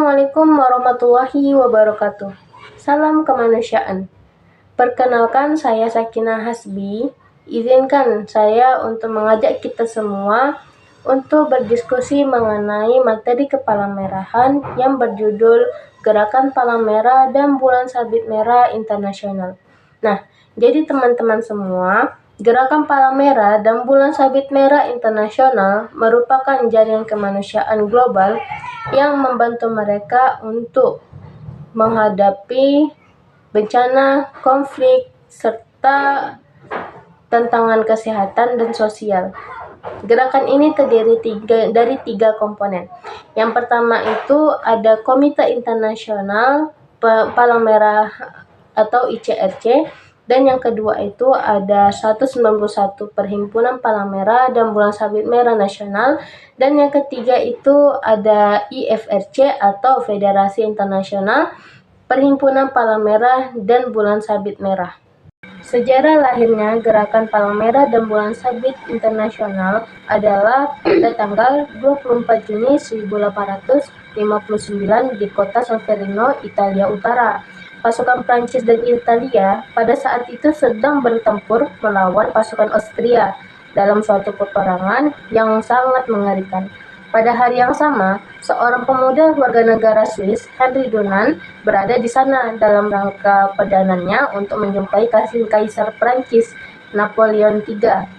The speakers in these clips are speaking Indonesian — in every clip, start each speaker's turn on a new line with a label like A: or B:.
A: Assalamualaikum warahmatullahi wabarakatuh. Salam kemanusiaan. Perkenalkan, saya Sakinah Hasbi. Izinkan saya untuk mengajak kita semua untuk berdiskusi mengenai materi kepalamerahan yang berjudul Gerakan Palang Merah dan Bulan Sabit Merah Internasional. Nah, jadi teman-teman semua, Gerakan Palang Merah dan Bulan Sabit Merah Internasional merupakan jaringan kemanusiaan global yang membantu mereka untuk menghadapi bencana, konflik, serta tantangan kesehatan dan sosial. Gerakan ini terdiri dari tiga komponen. Yang pertama itu ada Komite Internasional Palang Merah atau ICRC, dan yang kedua itu ada 191 Perhimpunan Palang Merah dan Bulan Sabit Merah Nasional, dan yang ketiga itu ada IFRC atau Federasi Internasional Perhimpunan Palang Merah dan Bulan Sabit Merah. Sejarah lahirnya Gerakan Palang Merah dan Bulan Sabit Internasional adalah pada tanggal 24 Juni 1859 di kota Solferino, Italia Utara. Pasukan Prancis dan Italia pada saat itu sedang bertempur melawan pasukan Austria dalam suatu peperangan yang sangat mengerikan. Pada hari yang sama, seorang pemuda warga negara Swiss, Henry Dunant, berada di sana dalam rangka perdananya untuk menjumpai Kaisar Prancis, Napoleon III.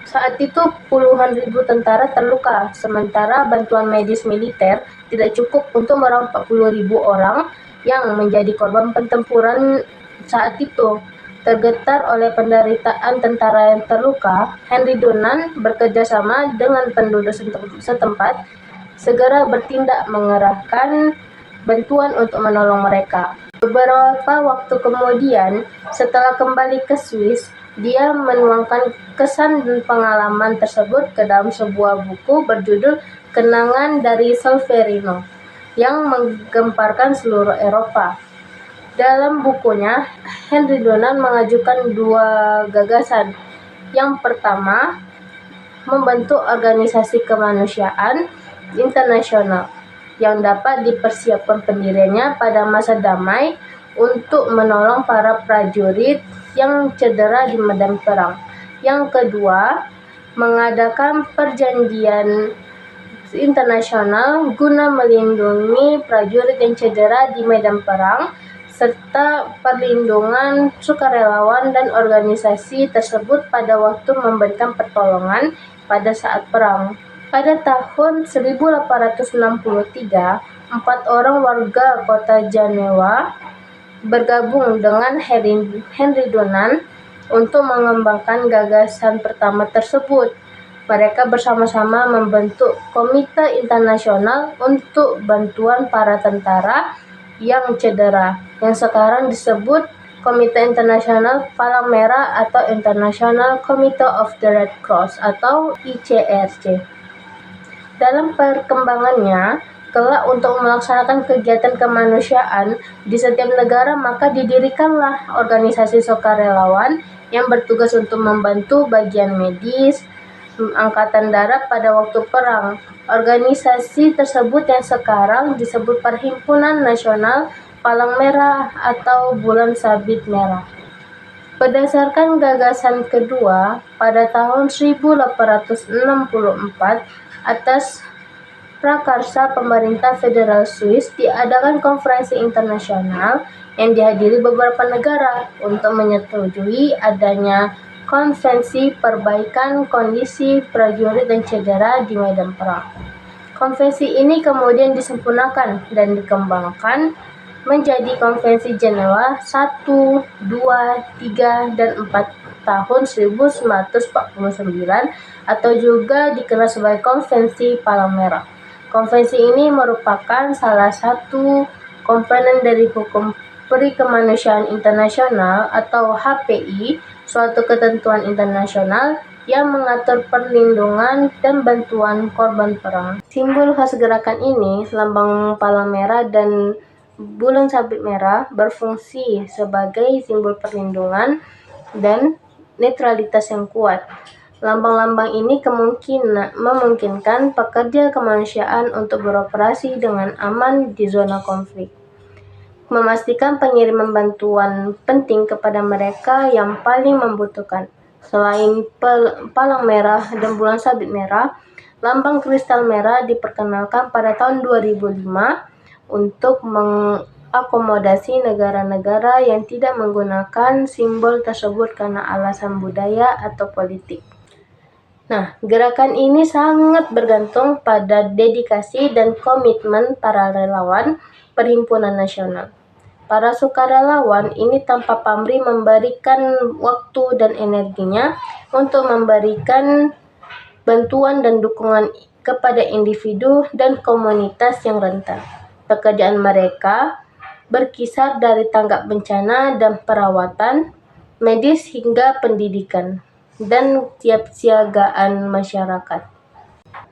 A: Saat itu puluhan ribu tentara terluka, sementara bantuan medis militer tidak cukup untuk merawat 40.000 orang yang menjadi korban pertempuran saat itu. Tergetar oleh penderitaan tentara yang terluka, Henry Dunant bekerja sama dengan penduduk setempat segera bertindak mengerahkan bantuan untuk menolong mereka. Beberapa waktu kemudian, setelah kembali ke Swiss, dia menuangkan kesan dan pengalaman tersebut ke dalam sebuah buku berjudul Kenangan dari Solferino yang menggemparkan seluruh Eropa. Dalam bukunya, Henry Dunant mengajukan dua gagasan. Yang pertama, membentuk organisasi kemanusiaan internasional yang dapat dipersiapkan pendiriannya pada masa damai untuk menolong para prajurit yang cedera di medan perang. Yang kedua, mengadakan perjanjian internasional guna melindungi prajurit yang cedera di medan perang, serta perlindungan sukarelawan dan organisasi tersebut pada waktu memberikan pertolongan pada saat perang. Pada tahun 1863, 4 orang warga kota Jenewa bergabung dengan Henry Dunant untuk mengembangkan gagasan pertama tersebut. Mereka bersama-sama membentuk Komite Internasional untuk Bantuan Para Tentara yang Cedera, yang sekarang disebut Komite Internasional Palang Merah atau International Committee of the Red Cross atau ICRC. Dalam perkembangannya, kelak untuk melaksanakan kegiatan kemanusiaan di setiap negara, maka didirikanlah organisasi sukarelawan yang bertugas untuk membantu bagian medis, angkatan darat pada waktu perang. Organisasi tersebut yang sekarang disebut Perhimpunan Nasional Palang Merah atau Bulan Sabit Merah. Berdasarkan gagasan kedua, pada tahun 1864, atas prakarsa pemerintah federal Swiss diadakan konferensi internasional yang dihadiri beberapa negara untuk menyetujui adanya Konvensi Perbaikan Kondisi Prajurit dan Cedera di Medan Perang. Konvensi ini kemudian disempurnakan dan dikembangkan menjadi Konvensi Jenewa 1, 2, 3, dan 4 tahun 1949 atau juga dikenal sebagai Konvensi Palang Merah. Konvensi ini merupakan salah satu komponen dari Hukum Perikemanusiaan Internasional atau HPI, suatu ketentuan internasional yang mengatur perlindungan dan bantuan korban perang. Simbol khas gerakan ini, lambang palang merah dan bulan sabit merah, berfungsi sebagai simbol perlindungan dan netralitas yang kuat. Lambang-lambang ini memungkinkan pekerja kemanusiaan untuk beroperasi dengan aman di zona konflik, memastikan pengiriman bantuan penting kepada mereka yang paling membutuhkan. Selain palang merah dan bulan sabit merah, lambang kristal merah diperkenalkan pada tahun 2005 untuk mengakomodasi negara-negara yang tidak menggunakan simbol tersebut karena alasan budaya atau politik. Nah, gerakan ini sangat bergantung pada dedikasi dan komitmen para relawan Perhimpunan Nasional. Para sukarelawan ini tanpa pamrih memberikan waktu dan energinya untuk memberikan bantuan dan dukungan kepada individu dan komunitas yang rentan. Pekerjaan mereka berkisar dari tanggap bencana dan perawatan medis hingga pendidikan dan kesiapsiagaan masyarakat.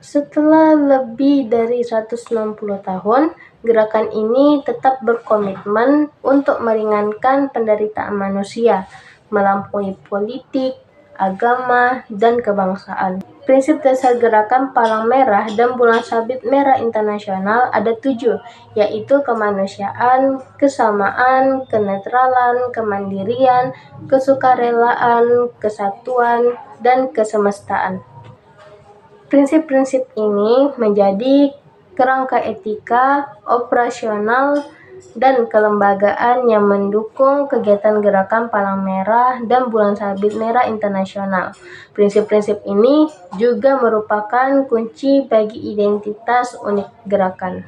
A: Setelah lebih dari 160 tahun, gerakan ini tetap berkomitmen untuk meringankan penderitaan manusia melampaui politik, agama, dan kebangsaan. Prinsip dasar gerakan Palang Merah dan Bulan Sabit Merah Internasional ada 7, yaitu kemanusiaan, kesamaan, kenetralan, kemandirian, kesukarelaan, kesatuan, dan kesemestaan. Prinsip-prinsip ini menjadi kerangka etika, operasional, dan kelembagaan yang mendukung kegiatan gerakan Palang Merah dan Bulan Sabit Merah Internasional. Prinsip-prinsip ini juga merupakan kunci bagi identitas unik gerakan.